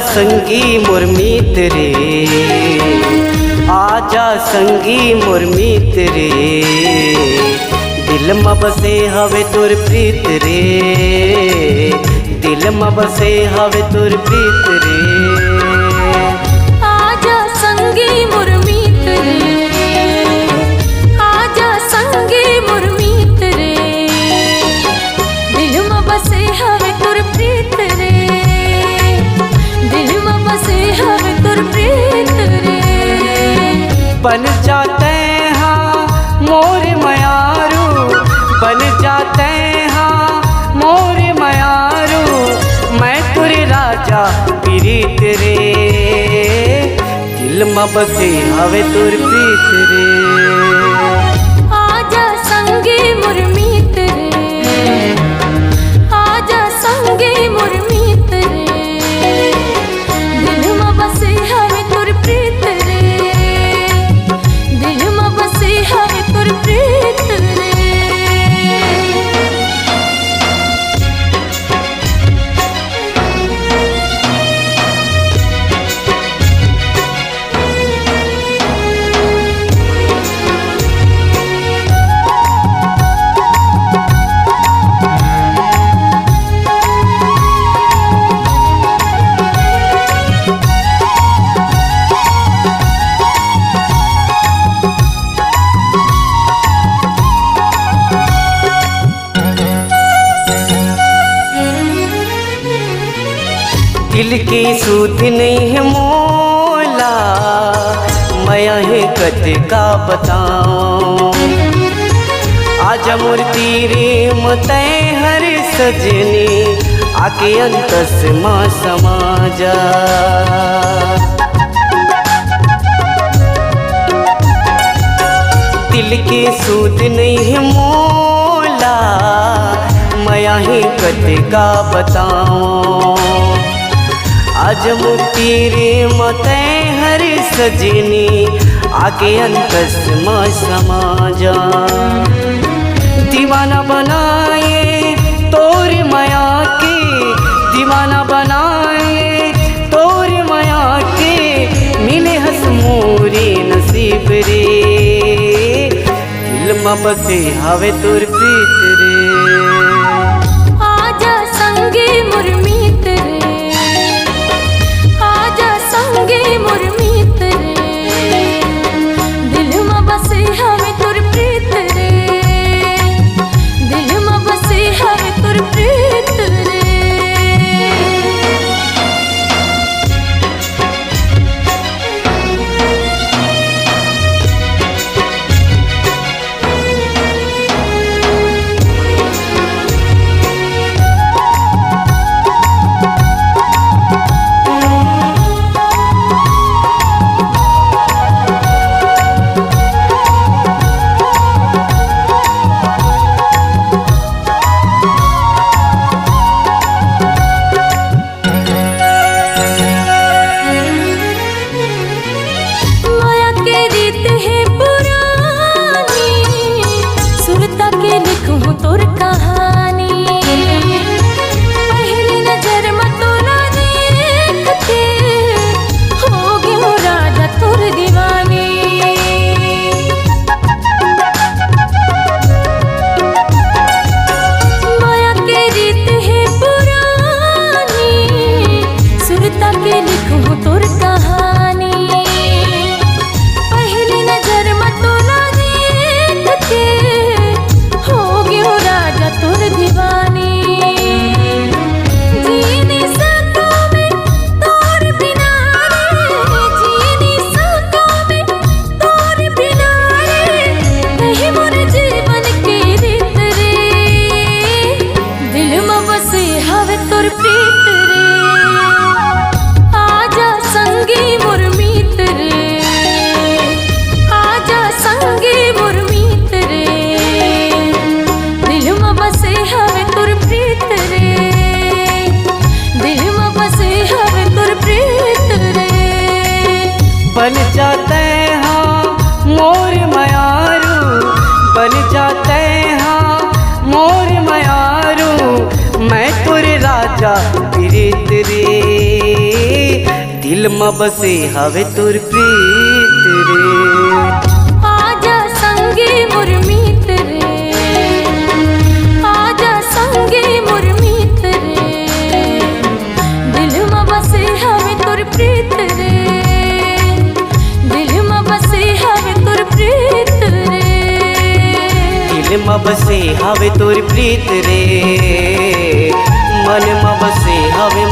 संगी मोर मीत रे, आजा संगी मोर मीत रे, दिल में बसे हवे तोर प्रीत रे, दिल में बसे हवे तोर प्रीत रे। आजा संगी मोर मीत रे, आजा संगी मोर मीत रे, दिल में बसे हवे तोर प्रीत रे, दिल में बसे हवे तोर प्रीत रे। बन जाते हाँ मोर मयारू, बन जाते हाँ मोर मयारू, मैं तुरे राजा प्रीत रे, दिल में बसे हवे तोर प्रीत रे। आजा संगी मोर मीत रे, आजा संगी मोर मीत रे, दिल में बसे हवे तोर प्रीत रे, दिल में बसे हवे तोर प्रीत रे। दिल की सूध नहीं है मोला, मैं है कत का बताऊं, आजा मूर्ति रे मते हर सजनी, आके अंतस माँ समाजा। दिल की सूध नहीं है मोला, मैं ही कत का बताऊं, आज मुक्ति रे मते हर सजनी, आके अंतस माँ समाजा। दीवाना बनाए तोर माया के, दीवाना बनाए तोर माया के, मिले हंस मोरे नसीब रे, दिल में बसे हवे तोर प्रीत रे। आजा संगी मोर मीत रे, आजा संगी मोर मीत रे, दिल में बसे हवे तोर प्रीत रे, दिल में बसे हवे तोर प्रीत रे। तोर कहानी पहली नजर में तोला देख के, हो गयो राजा तोर दीवानी। माया के रीत है पुरानी, सुरता के लिखूं तोर कहानी, पहली नजर में तोला देख के, तोर दीवानी। जीने सको मैं तोर बिना रे, जीने सको मैं तोर बिना रे, नहीं मोर जीवन के रीत रे, दिल में बसे हवे तोर प्रीत रे। आजा संगी मोर मीत रे, आजा संगी मोर मीत रे, दिल में बसे हवे तोर प्रीत रे, दिल में बसे हवे तोर प्रीत रे। बन जाते हाँ मोर मयारू, बन जाते हाँ मोर मयारू, मैं तुर राजा प्रीत रे। में बसे हवे तोर प्रीत रे। आजा संगे मोर मीत रे, आजा संगे मोर मीत रे, दिल में बसे हवे तोर प्रीत रे, दिल में बसे हवे तोर प्रीत रे, दिल में बसे हवे तोर प्रीत रे, मन में बसे हवे